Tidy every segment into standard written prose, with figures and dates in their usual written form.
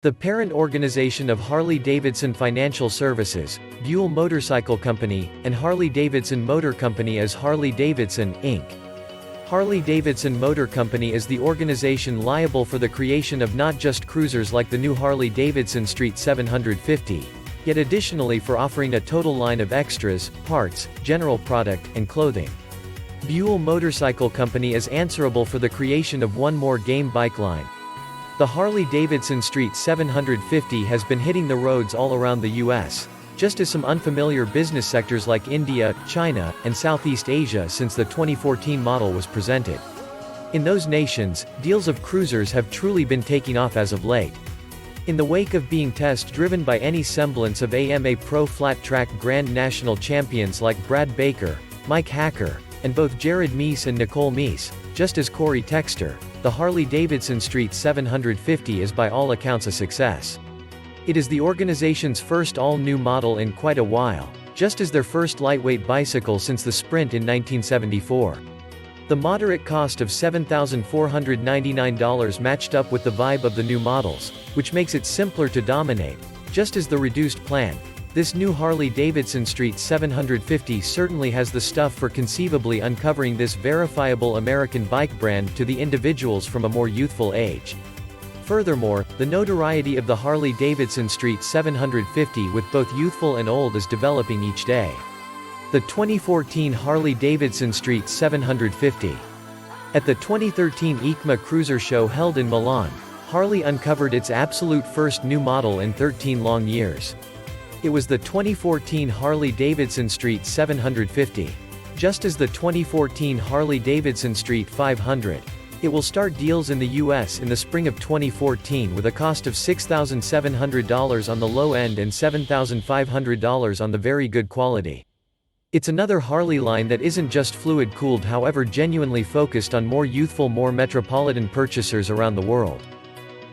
The parent organization of Harley-Davidson Financial Services, Buell Motorcycle Company, and Harley-Davidson Motor Company is Harley-Davidson, Inc. Harley-Davidson Motor Company is the organization liable for the creation of not just cruisers like the new Harley-Davidson Street 750, yet additionally for offering a total line of extras, parts, general product, and clothing. Buell Motorcycle Company is answerable for the creation of one more game bike line. The Harley-Davidson Street 750 has been hitting the roads all around the U.S., just as some unfamiliar business sectors like India, China, and Southeast Asia since the 2014 model was presented. In those nations, deals of cruisers have truly been taking off as of late. In the wake of being test-driven by any semblance of AMA Pro Flat Track Grand National champions like Brad Baker, Mike Hacker, and both Jared Meese and Nicole Meese, just as Corey Texter, the Harley-Davidson Street 750 is by all accounts a success. It is the organization's first all-new model in quite a while, just as their first lightweight bicycle since the Sprint in 1974. The moderate cost of $7,499 matched up with the vibe of the new models, which makes it simpler to dominate, just as the reduced plan. This new Harley-Davidson Street 750 certainly has the stuff for conceivably uncovering this verifiable American bike brand to the individuals from a more youthful age. Furthermore, the notoriety of the Harley-Davidson Street 750 with both youthful and old is developing each day. The 2014 Harley-Davidson Street 750. At the 2013 EICMA Cruiser Show held in Milan, Harley uncovered its absolute first new model in 13 long years. It was the 2014 Harley-Davidson Street 750. Just as the 2014 Harley-Davidson Street 500, it will start deals in the US in the spring of 2014 with a cost of $6,700 on the low end and $7,500 on the very good quality. It's another Harley line that isn't just fluid-cooled, however genuinely focused on more youthful, more metropolitan purchasers around the world.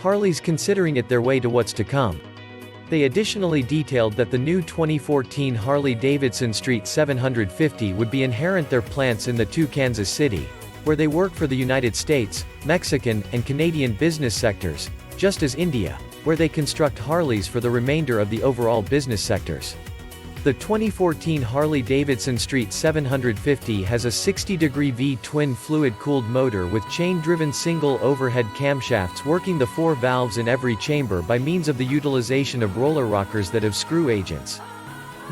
Harley's considering it their way to what's to come. They additionally detailed that the new 2014 Harley-Davidson Street 750 would be inherent their plants in the two Kansas City, where they work for the United States, Mexican, and Canadian business sectors, just as India, where they construct Harleys for the remainder of the overall business sectors. The 2014 Harley-Davidson Street 750 has a 60-degree V-twin fluid-cooled motor with chain-driven single overhead camshafts working the 4 valves in every chamber by means of the utilization of roller rockers that have screw agents.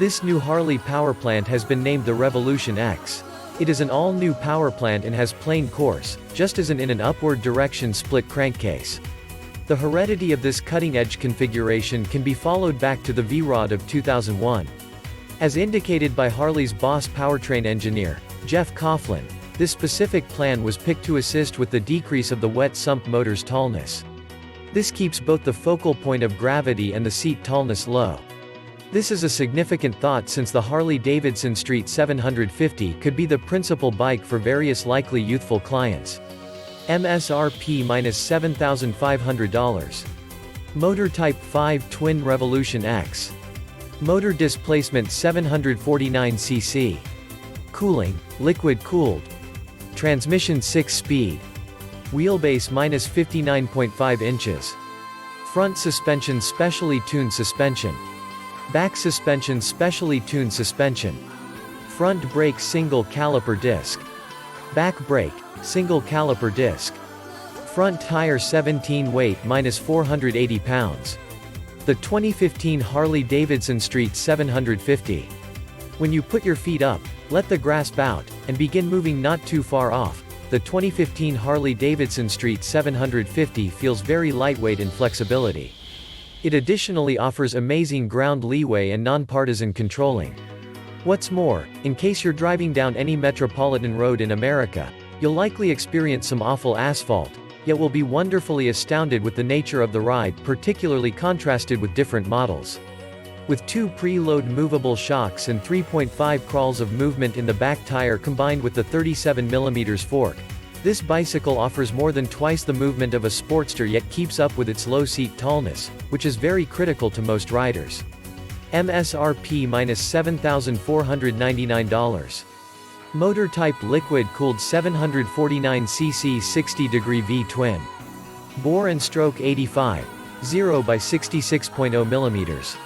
This new Harley power plant has been named the Revolution X. It is an all-new power plant and has plain course, just as in an upward direction split crankcase. The heredity of this cutting-edge configuration can be followed back to the V-Rod of 2001. As indicated by Harley's boss powertrain engineer, Jeff Coughlin, this specific plan was picked to assist with the decrease of the wet sump motor's tallness. This keeps both the focal point of gravity and the seat tallness low. This is a significant thought since the Harley-Davidson Street 750 could be the principal bike for various likely youthful clients. MSRP -$7,500. Motor Type 5 Twin Revolution X. Motor displacement 749 cc. Cooling, liquid cooled. Transmission 6-speed. Wheelbase -59.5 inches. Front suspension specially tuned suspension. Back suspension specially tuned suspension. Front brake single caliper disc. Back brake, single caliper disc. Front tire 17 weight -480 pounds. The 2015 Harley-Davidson Street 750. When you put your feet up, let the grasp out, and begin moving not too far off, the 2015 Harley-Davidson Street 750 feels very lightweight in flexibility. It additionally offers amazing ground leeway and nonpartisan controlling. What's more, in case you're driving down any metropolitan road in America, you'll likely experience some awful asphalt, yet will be wonderfully astounded with the nature of the ride, particularly contrasted with different models. With 2 pre-load movable shocks and 3.5 crawls of movement in the back tire combined with the 37mm fork, this bicycle offers more than twice the movement of a Sportster yet keeps up with its low seat tallness, which is very critical to most riders. MSRP -$7,499. Motor Type liquid-cooled 749cc 60-degree V-twin. Bore and stroke 85. 0 by 66.0 mm.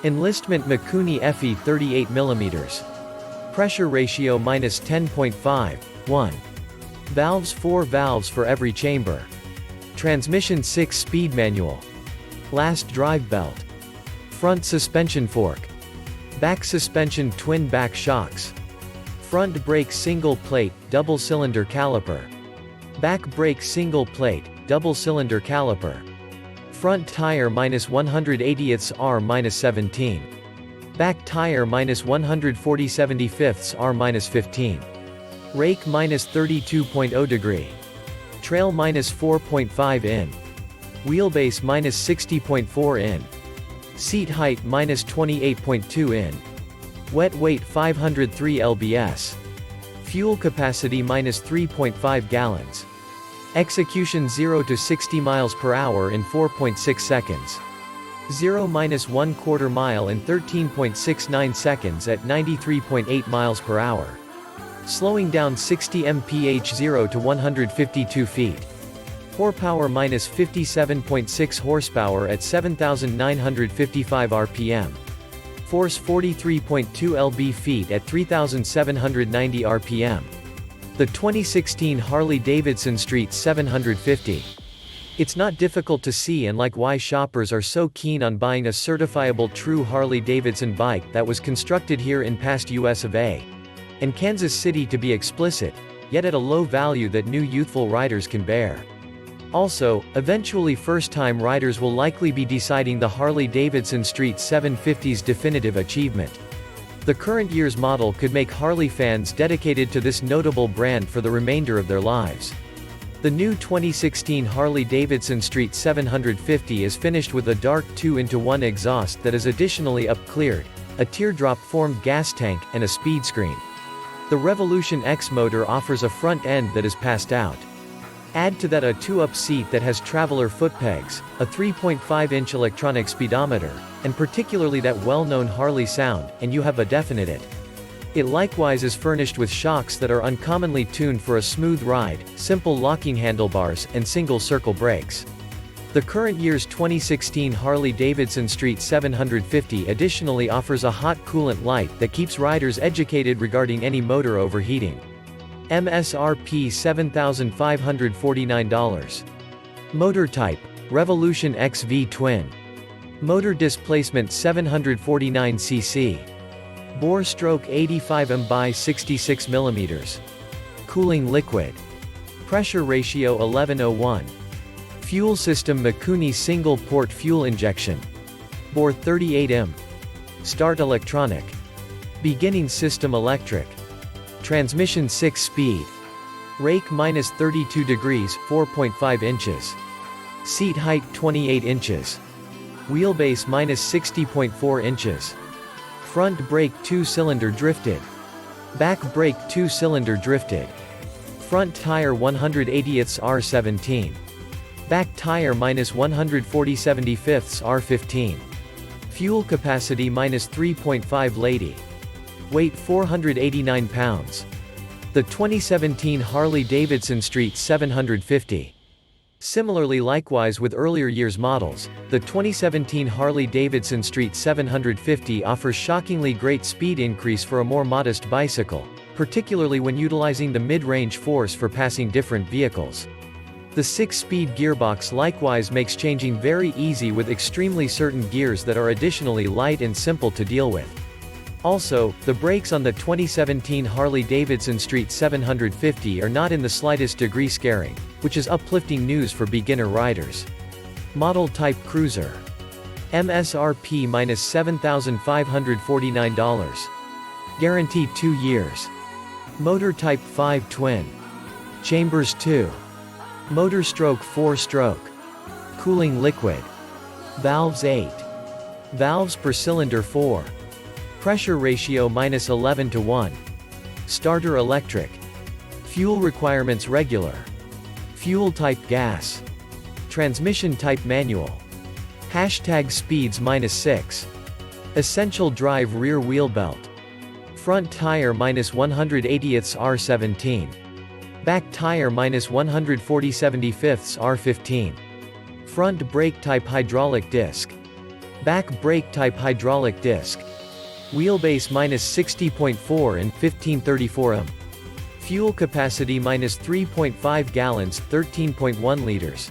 Enlistment Mikuni FE 38 mm. Pressure ratio -10.5, 1. Valves 4 valves for every chamber. Transmission 6-speed manual. Last drive belt. Front suspension fork. Back suspension twin back shocks. Front brake single plate, double cylinder caliper. Back brake single plate, double cylinder caliper. Front tire -180ths R -17. Back tire -140/75 R -15. Rake -32.0 degree. Trail -4.5 in. Wheelbase -60.4 in. Seat height -28.2 in. Wet weight 503 lbs. Fuel capacity -3.5 gallons. Execution 0 to 60 miles per hour in 4.6 seconds. 0-1/4 mile in 13.69 seconds at 93.8 miles per hour. Slowing down 60 mph 0 to 152 feet. Horsepower -57.6 horsepower at 7,955 rpm. Force 43.2 lb-ft at 3,790 rpm. The 2016 Harley-Davidson Street 750. It's not difficult to see and like why shoppers are so keen on buying a certifiable true Harley-Davidson bike that was constructed here in past US of A. And Kansas City to be explicit, yet at a low value that new youthful riders can bear. Also, eventually first-time riders will likely be deciding the Harley-Davidson Street 750's definitive achievement. The current year's model could make Harley fans dedicated to this notable brand for the remainder of their lives. The new 2016 Harley-Davidson Street 750 is finished with a dark 2-in-1 exhaust that is additionally up-cleared, a teardrop-formed gas tank, and a speed screen. The Revolution X motor offers a front end that is passed out. Add to that a 2-up seat that has traveler foot pegs, a 3.5-inch electronic speedometer, and particularly that well-known Harley sound, and you have a definite it. It likewise is furnished with shocks that are uncommonly tuned for a smooth ride, simple locking handlebars, and single-circle brakes. The current year's 2016 Harley-Davidson Street 750 additionally offers a hot coolant light that keeps riders educated regarding any motor overheating. MSRP $7,549. Motor type: Revolution X V Twin. Motor displacement 749 cc. Bore stroke 85 m by 66 mm. Cooling liquid. Pressure ratio 11:1. Fuel system Mikuni single port fuel injection. Bore 38 m. Start electronic. Beginning system electric. Transmission 6-speed. Rake -32 degrees, 4.5 inches. Seat height 28 inches. Wheelbase -60.4 inches. Front brake 2-cylinder drifted. Back brake 2-cylinder drifted. Front tire 180ths R17. Back tire -140/75 R15. Fuel capacity -3.5 lady. Weight 489 pounds. The 2017 Harley-Davidson Street 750. Similarly likewise with earlier years models, the 2017 Harley-Davidson Street 750 offers shockingly great speed increase for a more modest bicycle, particularly when utilizing the mid-range force for passing different vehicles. The 6-speed gearbox likewise makes changing very easy with extremely certain gears that are additionally light and simple to deal with. Also, the brakes on the 2017 Harley-Davidson Street 750 are not in the slightest degree scaring, which is uplifting news for beginner riders. Model type cruiser. MSRP $7,549. Guarantee 2 years. Motor type 5 twin. Chambers 2. Motor stroke 4 stroke. Cooling liquid. Valves 8. Valves per cylinder 4. Pressure ratio -11:1. Starter electric. Fuel requirements regular. Fuel type gas. Transmission type manual. Speeds -6. Essential drive rear wheel belt. Front tire -180ths R17. Back tire -140/75 R15. Front brake type hydraulic disc. Back brake type hydraulic disc. Wheelbase -60.4 and 1534 m. Fuel capacity -3.5 gallons, 13.1 liters.